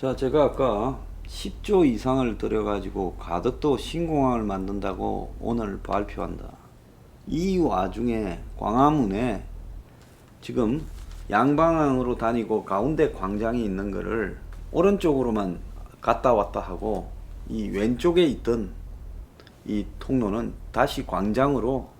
자, 제가 아까 10조 이상을 들여가지고 가덕도 신공항을 만든다고 오늘 발표한다. 이 와중에 광화문에 지금 양방향으로 다니고 가운데 광장이 있는 거를 오른쪽으로만 갔다 왔다 하고 이 왼쪽에 있던 이 통로는 다시 광장으로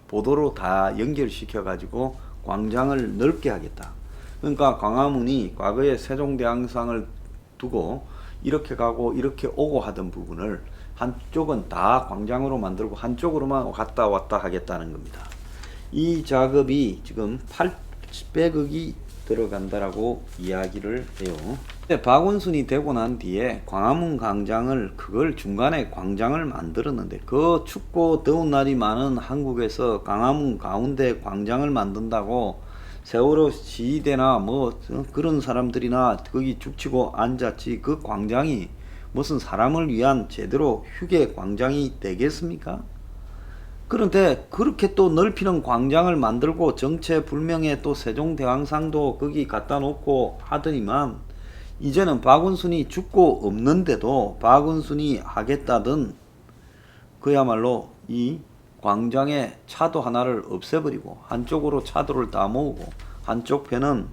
보도로 다 연결시켜 가지고 광장을 넓게 하겠다. 그러니까 광화문이 과거에 세종대왕상을 두고 이렇게 가고 이렇게 오고 하던 부분을 한쪽은 다 광장으로 만들고 한쪽으로만 갔다 왔다 하겠다는 겁니다. 이 작업이 지금 800억이 들어간다라고 이야기를 해요. 근데 박원순이 되고 난 뒤에 광화문 광장을 그걸 중간에 광장을 만들었는데 그 춥고 더운 날이 많은 한국에서 광화문 가운데 광장을 만든다고 세월호 시위대나 뭐 그런 사람들이나 거기 죽치고 앉았지 그 광장이 무슨 사람을 위한 제대로 휴게 광장이 되겠습니까? 그런데 그렇게 또 넓히는 광장을 만들고 정체불명의 또 세종대왕상도 거기 갖다 놓고 하더니만 이제는 박원순이 죽고 없는데도 박원순이 하겠다던 그야말로 이 광장에 차도 하나를 없애버리고 한쪽으로 차도를 다 모으고 한쪽 편은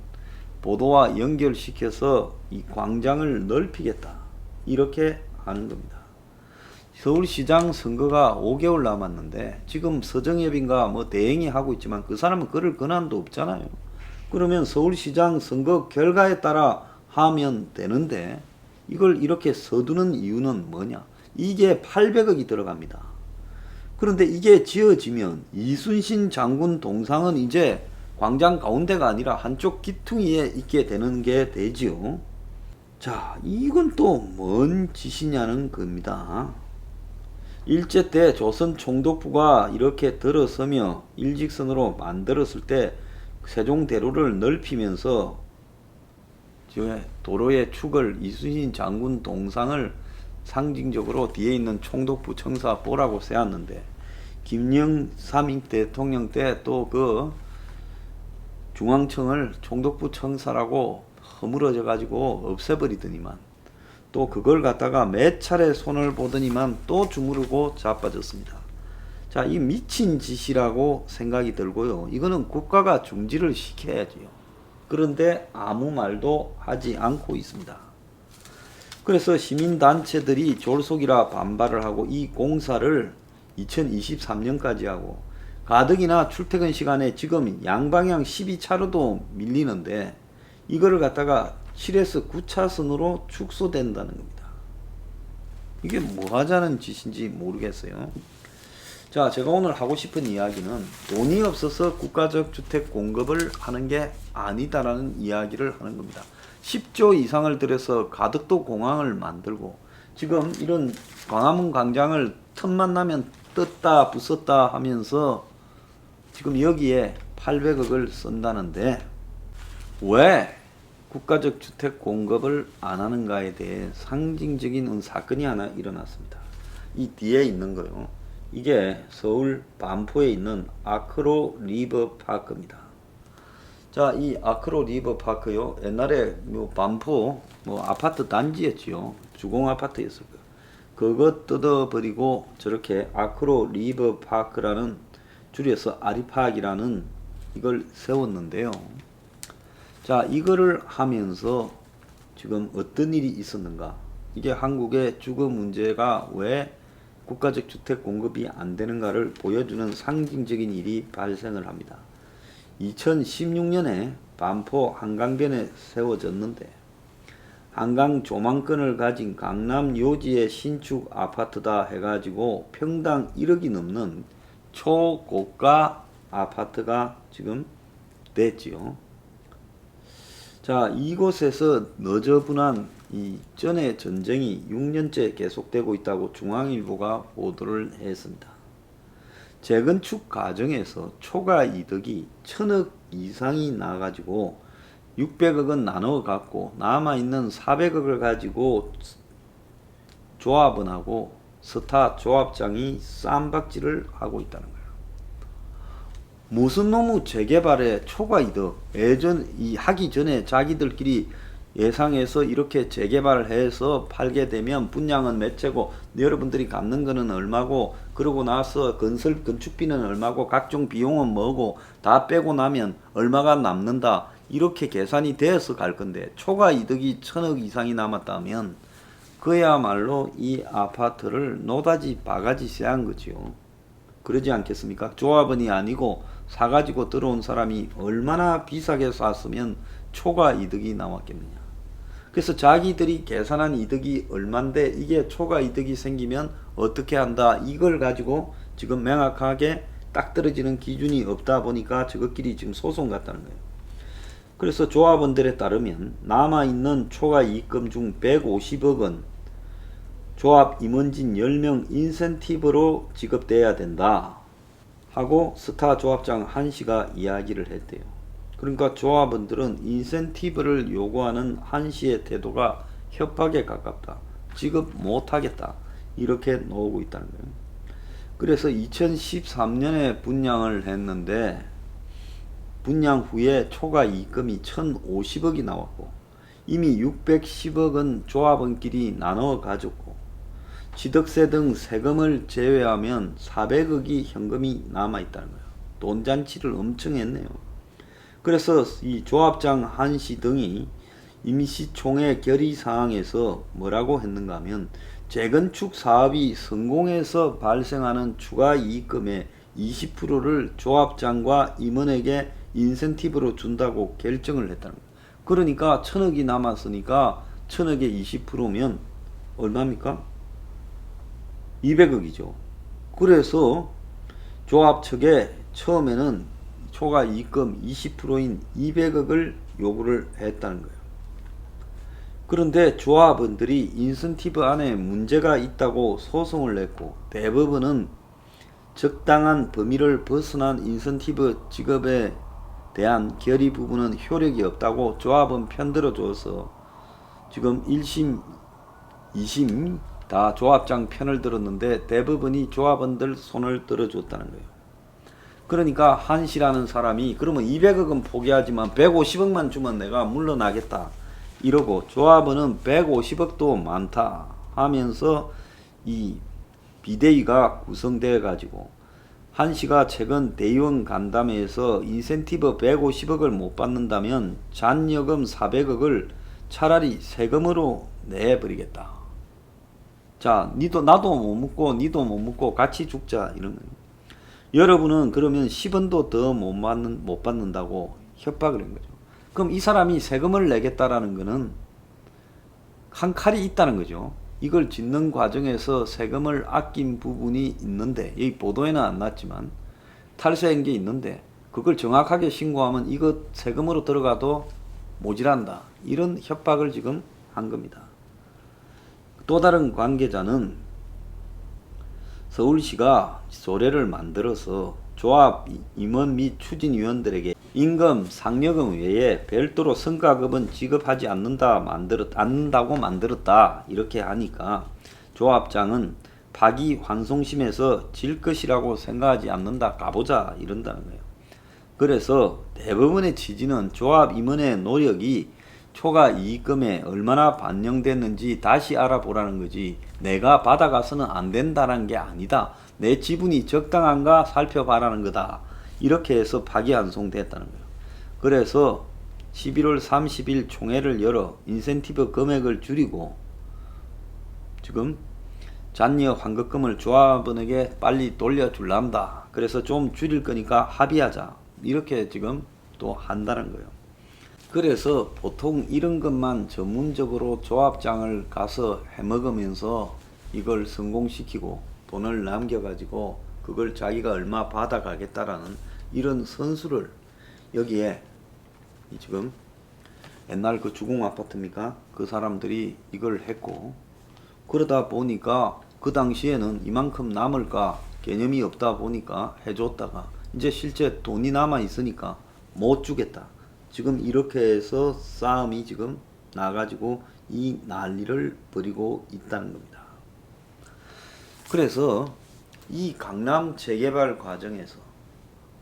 보도와 연결시켜서 이 광장을 넓히겠다 이렇게 하는 겁니다. 서울시장 선거가 5개월 남았는데 지금 서정엽인가 뭐 대행이 하고 있지만 그 사람은 그럴 권한도 없잖아요. 그러면 서울시장 선거 결과에 따라 하면 되는데 이걸 이렇게 서두는 이유는 뭐냐? 이게 800억이 들어갑니다. 그런데 이게 지어지면 이순신 장군 동상은 이제 광장 가운데가 아니라 한쪽 기퉁이에 있게 되는 게 되지요. 자, 이건 또 뭔 짓이냐는 겁니다. 일제 때 조선 총독부가 이렇게 들어서며 일직선으로 만들었을 때 세종대로를 넓히면서 도로의 축을 이순신 장군 동상을 상징적으로 뒤에 있는 총독부 청사 보라고 세웠는데 김영삼 대통령 때 또 그 중앙청을 총독부 청사라고 허물어져 가지고 없애버리더니만 또 그걸 갖다가 몇 차례 손을 보더니만 또 주무르고 자빠졌습니다. 자, 이 미친 짓이라고 생각이 들고요. 이거는 국가가 중지를 시켜야지요. 그런데 아무 말도 하지 않고 있습니다. 그래서 시민단체들이 졸속이라 반발을 하고 이 공사를 2023년까지 하고 가덕이나 출퇴근 시간에 지금 양방향 12차로도 밀리는데 이거를 갖다가 7에서 9차선으로 축소된다는 겁니다. 이게 뭐 하자는 짓인지 모르겠어요. 자, 제가 오늘 하고 싶은 이야기는 돈이 없어서 국가적 주택 공급을 하는 게 아니다라는 이야기를 하는 겁니다. 10조 이상을 들여서 가덕도 공항을 만들고 지금 이런 광화문 광장을 틈만 나면 떴다 부쉈다 하면서 지금 여기에 800억을 쓴다는데 왜 국가적 주택 공급을 안 하는가에 대해 상징적인 사건이 하나 일어났습니다. 이 뒤에 있는 거요. 이게 서울 반포에 있는 아크로 리버 파크입니다. 자, 이 아크로 리버 파크요. 옛날에 반포 아파트 단지였지요. 주공 아파트였을 거예요. 그거 뜯어버리고 저렇게 아크로 리버 파크라는 줄여서 아리팍이라는 이걸 세웠는데요. 자, 이거를 하면서 지금 어떤 일이 있었는가? 이게 한국의 주거 문제가 왜 국가적 주택 공급이 안 되는가를 보여주는 상징적인 일이 발생을 합니다. 2016년에 반포 한강변에 세워졌는데 한강 조망권을 가진 강남 요지의 신축 아파트다 해가지고 평당 1억이 넘는 초고가 아파트가 지금 됐지요. 자, 이곳에서 너저분한 이 전의 전쟁이 6년째 계속되고 있다고 중앙일보가 보도를 했습니다. 재건축 과정에서 초과 이득이 1000억 이상이 나가지고 600억은 나눠 갖고 남아있는 400억을 가지고 조합원하고 스타 조합장이 쌈박질을 하고 있다는 거예요. 무슨 놈의 재개발에 초과 이득, 예전 이 하기 전에 자기들끼리 예상해서 이렇게 재개발해서 팔게 되면 분양은 몇 채고 여러분들이 갚는 거는 얼마고 그러고 나서 건축비는 얼마고 각종 비용은 뭐고 다 빼고 나면 얼마가 남는다 이렇게 계산이 되어서 갈 건데 초과 이득이 1,000억 이상이 남았다면 그야말로 이 아파트를 노다지 바가지 쎄한 거지요. 그러지 않겠습니까? 조합원이 아니고 사가지고 들어온 사람이 얼마나 비싸게 샀으면 초과 이득이 나왔겠느냐. 그래서 자기들이 계산한 이득이 얼만데 이게 초과 이득이 생기면 어떻게 한다. 이걸 가지고 지금 명확하게 딱 떨어지는 기준이 없다 보니까 저것끼리 지금 소송 같다는 거예요. 그래서 조합원들에 따르면 남아있는 초과 이익금 중 150억 원 조합 임원진 10명 인센티브로 지급돼야 된다 하고 스타 조합장 한씨가 이야기를 했대요. 그러니까 조합원들은 인센티브를 요구하는 한씨의 태도가 협박에 가깝다. 지급 못하겠다. 이렇게 나오고 있다는 거예요. 그래서 2013년에 분양을 했는데 분양 후에 초과 이익금이 1,050억이 나왔고 이미 610억은 조합원끼리 나눠 가졌고 취득세 등 세금을 제외하면 400억이 현금이 남아있다는 거예요. 돈잔치를 엄청 했네요. 그래서 이 조합장 한씨 등이 임시총회 결의사항에서 뭐라고 했는가 하면 재건축 사업이 성공해서 발생하는 추가 이익금의 20%를 조합장과 임원에게 인센티브로 준다고 결정을 했다는 거예요. 그러니까 1,000억이 남았으니까 1,000억의 20%면 얼마입니까? 200억이죠. 그래서 조합 측에 처음에는 초과 이익금 20%인 200억을 요구를 했다는 거예요. 그런데 조합원들이 인센티브 안에 문제가 있다고 소송을 냈고 대법원은 적당한 범위를 벗어난 인센티브 지급에 대한 결의 부분은 효력이 없다고 조합원 편들어줘서 지금 1심, 2심 다 조합장 편을 들었는데 대법원이 조합원들 손을 들어줬다는 거예요. 그러니까 한씨라는 사람이 그러면 200억은 포기하지만 150억만 주면 내가 물러나겠다 이러고 조합원은 150억도 많다 하면서 이 비대위가 구성되어 가지고 한씨가 최근 대의원 간담회에서 인센티브 150억을 못 받는다면 잔여금 400억을 차라리 세금으로 내버리겠다. 자, 나도 못 묻고 니도 못 묻고 같이 죽자 이런 거예요. 여러분은 그러면 10원도 더 못 받는다고 협박을 한 거죠. 그럼 이 사람이 세금을 내겠다라는 거는 한 칼이 있다는 거죠. 이걸 짓는 과정에서 세금을 아낀 부분이 있는데 여기 보도에는 안 났지만 탈세한 게 있는데 그걸 정확하게 신고하면 이거 세금으로 들어가도 모자란다. 이런 협박을 지금 한 겁니다. 또 다른 관계자는 서울시가 조례를 만들어서 조합 임원 및 추진위원들에게 임금, 상여금 외에 별도로 성과급은 지급하지 않는다고 만들었다. 이렇게 하니까 조합장은 파기환송심에서 질 것이라고 생각하지 않는다. 가보자. 이런다는 거예요. 그래서 대법원의 취지는 조합 임원의 노력이 초과 이익금에 얼마나 반영됐는지 다시 알아보라는 거지 내가 받아가서는 안 된다는 게 아니다. 내 지분이 적당한가 살펴봐라는 거다. 이렇게 해서 파기환송됐다는 거예요. 그래서 11월 30일 총회를 열어 인센티브 금액을 줄이고 지금 잔여 환급금을 조합원에게 빨리 돌려줄란다. 그래서 좀 줄일 거니까 합의하자. 이렇게 지금 또 한다는 거예요. 그래서 보통 이런 것만 전문적으로 조합장을 가서 해먹으면서 이걸 성공시키고 돈을 남겨가지고 그걸 자기가 얼마 받아가겠다라는 이런 선수를 여기에 지금 옛날 그 주공 아파트입니까? 그 사람들이 이걸 했고 그러다 보니까 그 당시에는 이만큼 남을까 개념이 없다 보니까 해줬다가 이제 실제 돈이 남아 있으니까 못 주겠다. 지금 이렇게 해서 싸움이 지금 나가지고 이 난리를 벌이고 있다는 겁니다. 그래서 이 강남 재개발 과정에서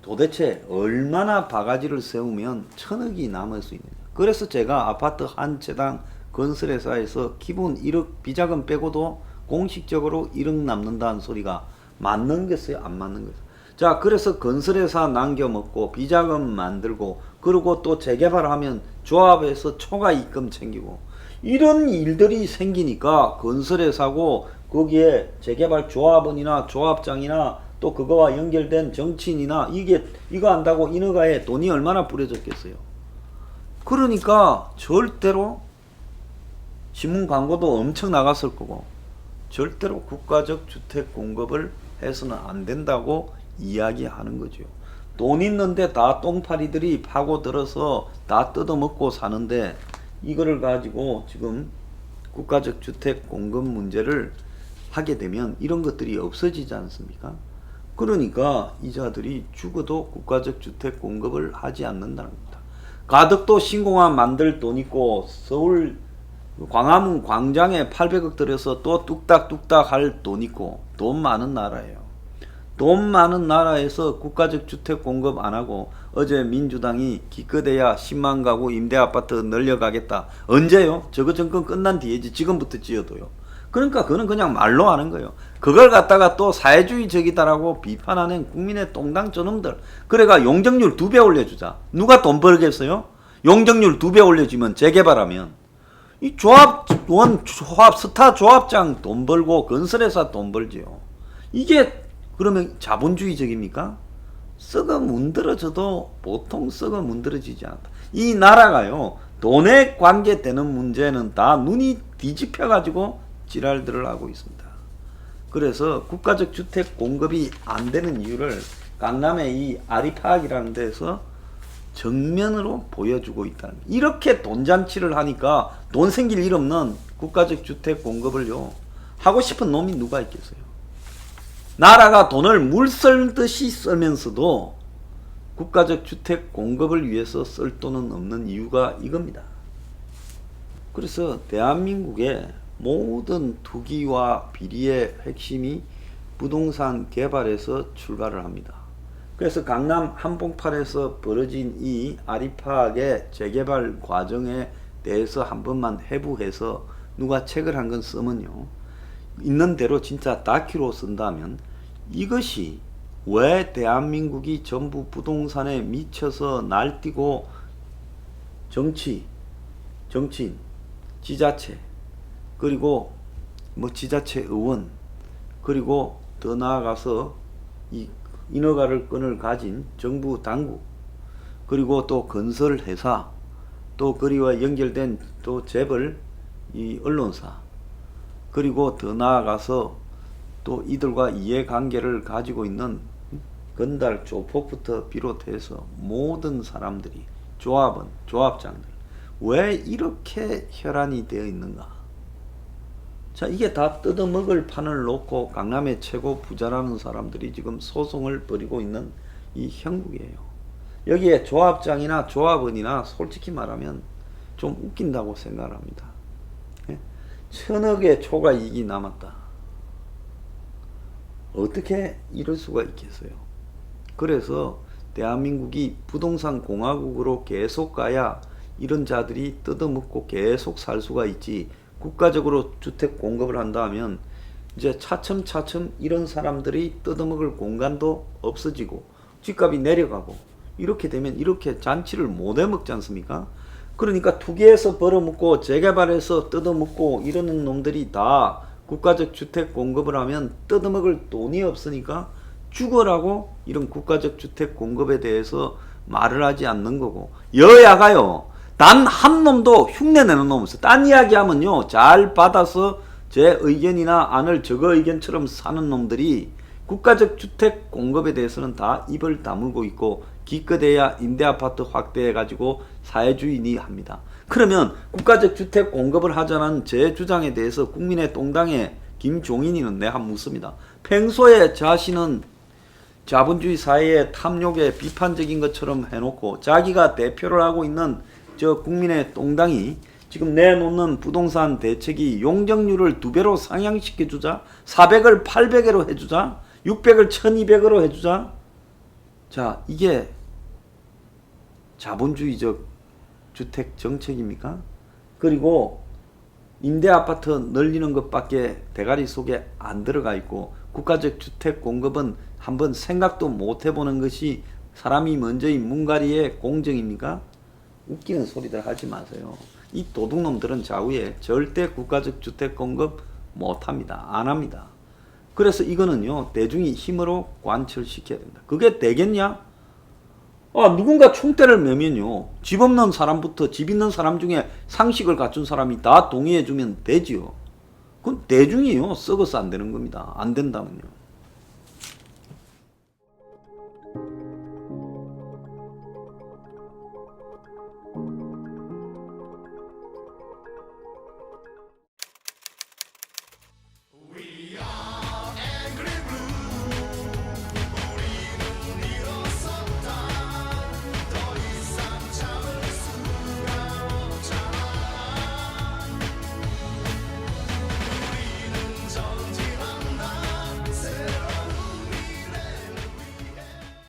도대체 얼마나 바가지를 세우면 1,000억이 남을 수 있느냐. 그래서 제가 아파트 한 채당 건설회사에서 기본 1억 비자금 빼고도 공식적으로 1억 남는다는 소리가 맞는 거였어요, 안 맞는 거였어요? 자, 그래서 건설회사 남겨먹고 비자금 만들고 그리고 또 재개발하면 조합에서 초과 입금 챙기고 이런 일들이 생기니까 건설회사고 거기에 재개발 조합원이나 조합장이나 또 그거와 연결된 정치인이나 이거 한다고 인허가에 돈이 얼마나 뿌려졌겠어요. 그러니까 절대로 신문 광고도 엄청 나갔을 거고 절대로 국가적 주택 공급을 해서는 안 된다고 이야기하는 거죠. 돈 있는데 다 똥파리들이 파고들어서 다 뜯어먹고 사는데 이거를 가지고 지금 국가적 주택 공급 문제를 하게 되면 이런 것들이 없어지지 않습니까? 그러니까 이자들이 죽어도 국가적 주택 공급을 하지 않는다는 겁니다. 가덕도 신공항 만들 돈 있고 서울 광화문 광장에 800억 들여서 또 뚝딱뚝딱 할 돈 있고 돈 많은 나라예요. 돈 많은 나라에서 국가적 주택 공급 안 하고 어제 민주당이 기껏해야 10만 가구 임대 아파트 늘려가겠다. 언제요? 저거 정권 끝난 뒤에지. 지금부터 지어도요. 그러니까 그거는 그냥 말로 하는 거예요. 그걸 갖다가 또 사회주의적이다라고 비판하는 국민의 똥당 저놈들. 그래가 용적률 2배 올려주자. 누가 돈 벌겠어요? 용적률 2배 올려주면 재개발하면 이 조합 스타 조합장 돈 벌고 건설회사 돈 벌지요. 이게 그러면 자본주의적입니까? 썩어 문드러져도 보통 썩어 문드러지지 않다. 이 나라가요, 돈에 관계되는 문제는 다 눈이 뒤집혀가지고 지랄들을 하고 있습니다. 그래서 국가적 주택 공급이 안 되는 이유를 강남의 이 아리파악이라는 데서 정면으로 보여주고 있다는 거예요. 이렇게 돈잔치를 하니까 돈 생길 일 없는 국가적 주택 공급을요, 하고 싶은 놈이 누가 있겠어요? 나라가 돈을 물 썰듯이 쓰면서도 국가적 주택 공급을 위해서 쓸 돈은 없는 이유가 이겁니다. 그래서 대한민국의 모든 투기와 비리의 핵심이 부동산 개발에서 출발을 합니다. 그래서 강남 한복판에서 벌어진 이 아리파악의 재개발 과정에 대해서 한 번만 해부해서 누가 책을 한 권 쓰면요, 있는 대로 진짜 다큐로 쓴다면 이것이 왜 대한민국이 전부 부동산에 미쳐서 날뛰고 정치인, 지자체, 그리고 지자체 의원, 그리고 더 나아가서 이 인허가를 끈을 가진 정부 당국, 그리고 또 건설회사, 또 그리와 연결된 또 재벌 이 언론사, 그리고 더 나아가서 또 이들과 이해관계를 가지고 있는 건달 조폭부터 비롯해서 모든 사람들이 조합원, 조합장들 왜 이렇게 혈안이 되어 있는가? 자, 이게 다 뜯어먹을 판을 놓고 강남의 최고 부자라는 사람들이 지금 소송을 벌이고 있는 이 형국이에요. 여기에 조합장이나 조합원이나 솔직히 말하면 좀 웃긴다고 생각합니다. 1000억의 초과 이익이 남았다. 어떻게 이럴 수가 있겠어요? 그래서 대한민국이 부동산 공화국으로 계속 가야 이런 자들이 뜯어먹고 계속 살 수가 있지, 국가적으로 주택 공급을 한다 하면 이제 차츰차츰 이런 사람들이 뜯어먹을 공간도 없어지고 집값이 내려가고 이렇게 되면 이렇게 잔치를 못 해먹지 않습니까? 그러니까 투기해서 벌어먹고 재개발해서 뜯어먹고 이러는 놈들이 다 국가적 주택 공급을 하면 뜯어먹을 돈이 없으니까 죽어라고 이런 국가적 주택 공급에 대해서 말을 하지 않는 거고, 여야가요 단 한 놈도 흉내내는 놈 없어요. 딴 이야기 하면요 잘 받아서 제 의견이나 안을 저거 의견처럼 사는 놈들이 국가적 주택 공급에 대해서는 다 입을 다물고 있고 기껏해야 임대아파트 확대해가지고 사회주의니 합니다. 그러면 국가적 주택 공급을 하자는 제 주장에 대해서 국민의 똥당의 김종인이는 내가 묻습니다. 평소에 자신은 자본주의 사회의 탐욕에 비판적인 것처럼 해놓고 자기가 대표를 하고 있는 저 국민의 똥당이 지금 내놓는 부동산 대책이 용적률을 2배로 상향시켜주자, 400을 800으로 해주자, 600을 1200으로 해주자. 자, 이게 자본주의적 주택 정책입니까? 그리고 임대 아파트 늘리는 것밖에 대가리 속에 안 들어가 있고 국가적 주택 공급은 한번 생각도 못 해보는 것이 사람이 먼저인 문가리의 공정입니까? 웃기는 소리들 하지 마세요. 이 도둑놈들은 좌우에 절대 국가적 주택 공급 못합니다. 안 합니다. 그래서 이거는요 대중이 힘으로 관철시켜야 된다. 그게 되겠냐? 누군가 총대를 매면요 집 없는 사람부터 집 있는 사람 중에 상식을 갖춘 사람이 다 동의해 주면 되지요. 그건 대중이요 썩어서 안 되는 겁니다. 안 된다면요.